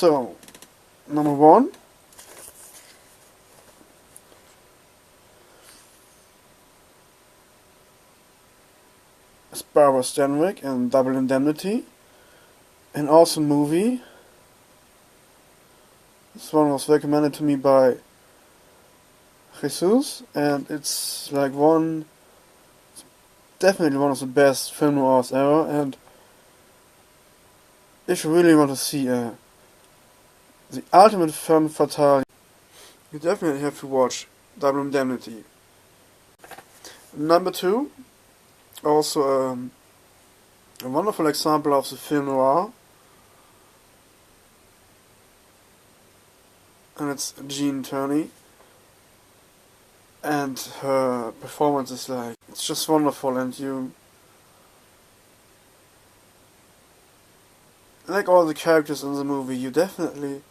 So, number 1. Is Barbara Stanwyck in Double Indemnity. An awesome movie. This one was recommended to me by Jesus, and it's like definitely one of the best film noirs ever, and if you really want to see the ultimate femme fatale, you definitely have to watch Double Indemnity. Number 2, also a wonderful example of the film noir, and it's Jean Turney, and her performance is like, it's just wonderful, and you like all the characters in the movie, you definitely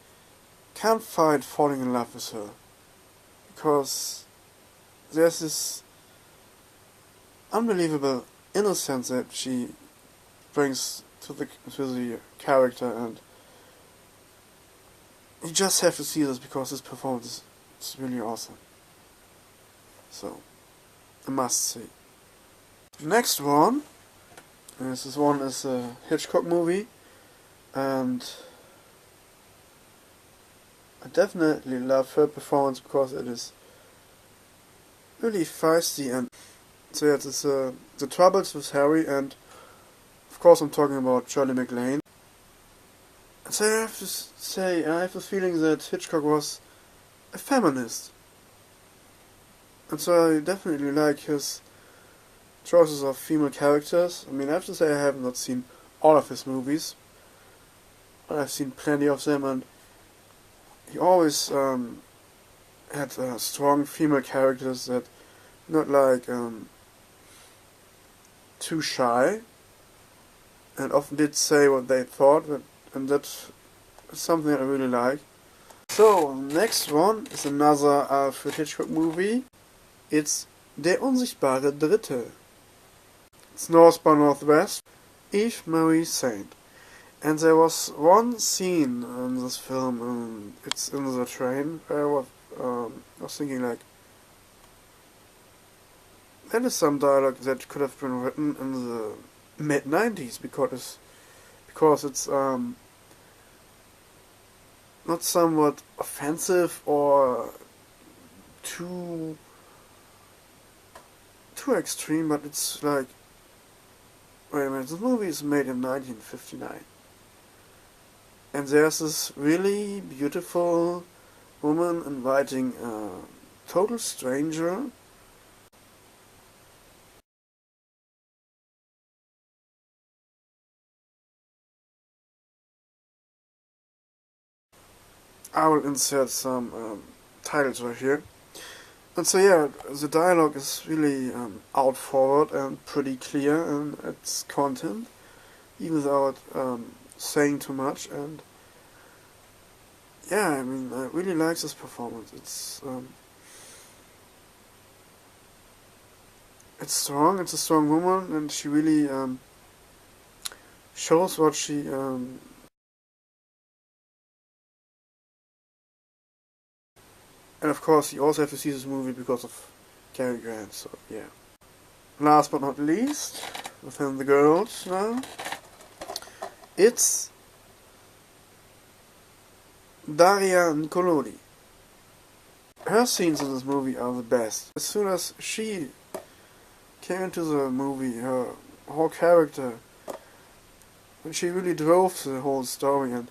can't fight falling in love with her, because there's this unbelievable innocence that she brings to the character, and you just have to see this because this performance is really awesome. So, a must see. The next one, this is a Hitchcock movie, and I definitely love her performance because it is really feisty, and so it is The Troubles with Harry, and of course I'm talking about Shirley MacLaine. And so I have to say, I have the feeling that Hitchcock was a feminist. And so I definitely like his choices of female characters. I mean, I have to say I have not seen all of his movies, but I've seen plenty of them, and he always had strong female characters that not like too shy, and often did say what they thought, and that's something I really like. So, next one is another Alfred Hitchcock movie. It's Der unsichtbare Dritte. It's North by Northwest, Eve Marie Saint. And there was one scene in this film, it's in the train, where I was thinking like, that is some dialogue that could have been written in the mid-90s, because it's not somewhat offensive or too extreme, but it's like, wait a minute, this movie is made in 1959, and there's this really beautiful woman inviting a total stranger I will insert some titles right here. And so yeah, the dialogue is really out forward and pretty clear in its content, even without saying too much. And yeah, I mean, I really like this performance. It's strong. It's a strong woman, and she really shows what she and of course, you also have to see this movie because of Cary Grant, so yeah. Last but not least, within the girls now, it's Daria Nicolodi. Her scenes in this movie are the best. As soon as she came into the movie, her whole character, and she really drove the whole story, and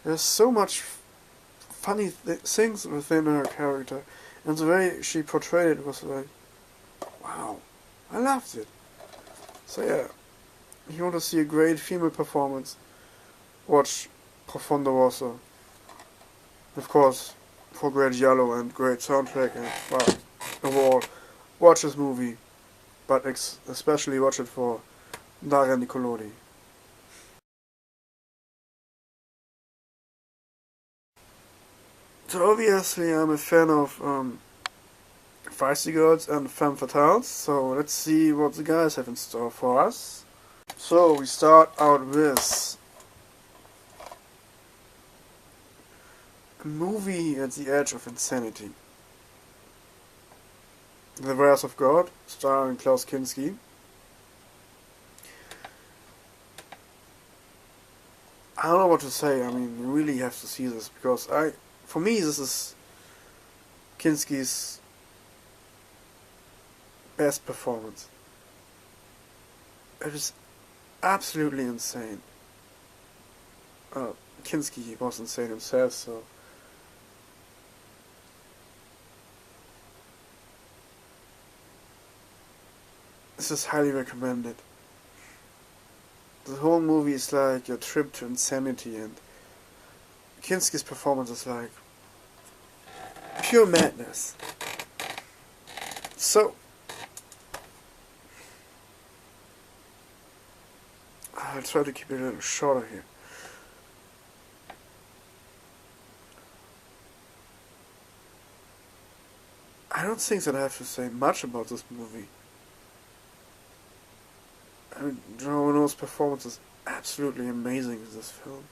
there's so much funny things within her character, and the way she portrayed it was like, wow, I loved it. So yeah, if you want to see a great female performance, watch Profondo Rosso. Of course, for great yellow and great soundtrack, and well, overall, watch this movie, but especially watch it for Daria Nicolodi. So obviously I'm a fan of feisty girls and femme fatales, so let's see what the guys have in store for us. So we start out with a movie at the edge of insanity. The Wrath of God, starring Klaus Kinski. I don't know what to say. I mean, you really have to see this because for me, this is Kinski's best performance. It is absolutely insane. Kinski was insane himself, so this is highly recommended. The whole movie is like a trip to insanity, and Kinski's performance is like pure madness. So, I'll try to keep it a little shorter here. I don't think that I have to say much about this movie. I mean, John Renault's performance is absolutely amazing in this film.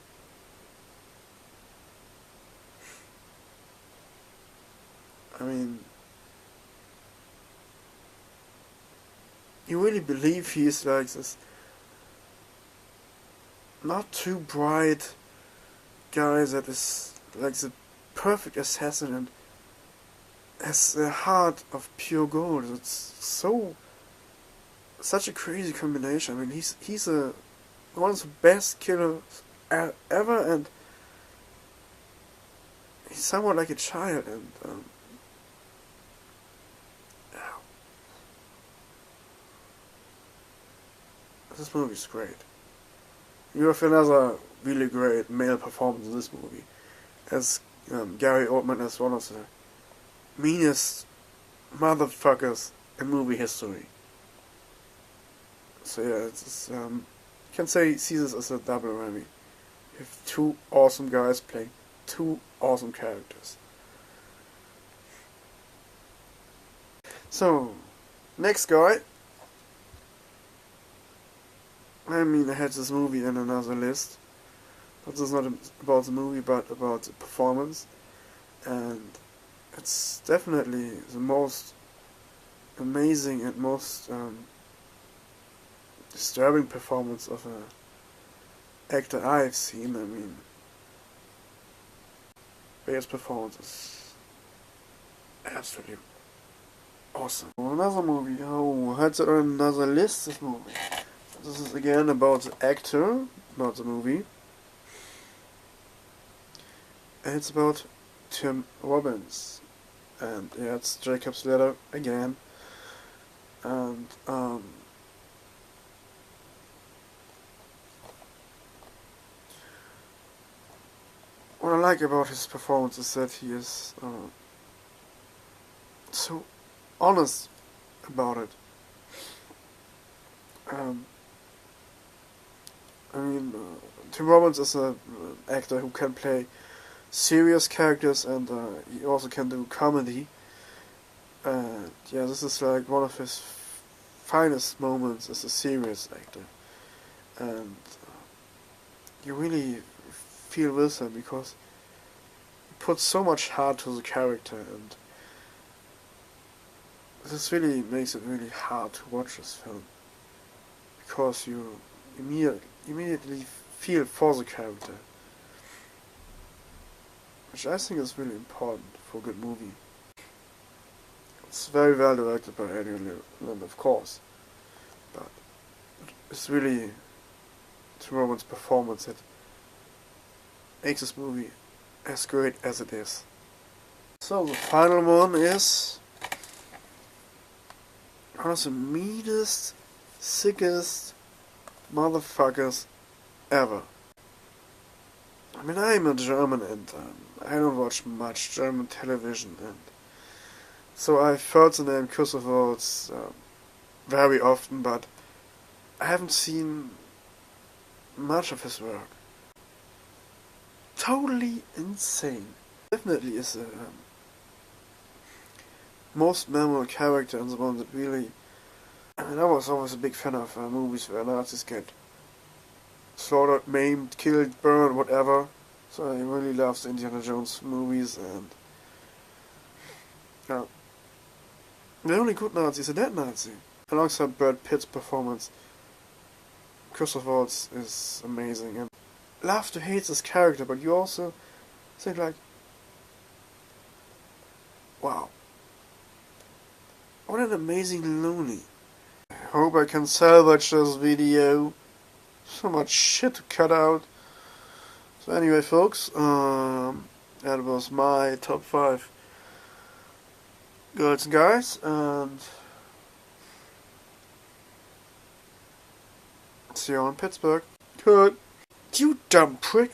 I mean, you really believe he is like this not too bright guy that is like the perfect assassin and has a heart of pure gold. It's such a crazy combination. I mean, he's one of the best killers ever, and he's somewhat like a child. And this movie's great. You have another really great male performance in this movie, as Gary Oldman as one of the meanest motherfuckers in movie history. So yeah, it's you can see this as a double whammy. You have two awesome guys playing two awesome characters. So, next guy. I mean, I had this movie in another list, but this is not about the movie, but about the performance, and it's definitely the most amazing and most disturbing performance of an actor I've seen. I mean, Bale's performance is absolutely awesome. Another movie, I had it on another list, this movie. This is again about the actor, not the movie. And it's about Tim Robbins. And yeah, it's Jacob's Ladder again. And what I like about his performance is that he is so honest about it. I mean, Tim Robbins is an actor who can play serious characters, and he also can do comedy. And yeah, this is like one of his finest moments as a serious actor. And you really feel with him because he puts so much heart to the character, and this really makes it really hard to watch this film because you immediately feel for the character, which I think is really important for a good movie. It's very well directed by Adrian Lyne, of course, but it's really Tim Robbins' performance that makes this movie as great as it is. So the final one is one of the meanest, sickest motherfuckers ever. I mean, I'm a German, and I don't watch much German television, and so I've heard the name Christoph Waltz very often, but I haven't seen much of his work. Totally insane. Definitely is the most memorable character and the one that really... I mean, I was always a big fan of movies where Nazis get slaughtered, maimed, killed, burned, whatever. So I really love the Indiana Jones movies, and yeah, the only good Nazi is a dead Nazi. Alongside Brad Pitt's performance, Christoph Waltz is amazing, and love to hate this character, but you also think like, wow, what an amazing loony. I hope I can salvage this video. So much shit to cut out. So anyway, folks, that was my top 5 girls and guys, and see you in Pittsburgh. Cut. You dumb prick.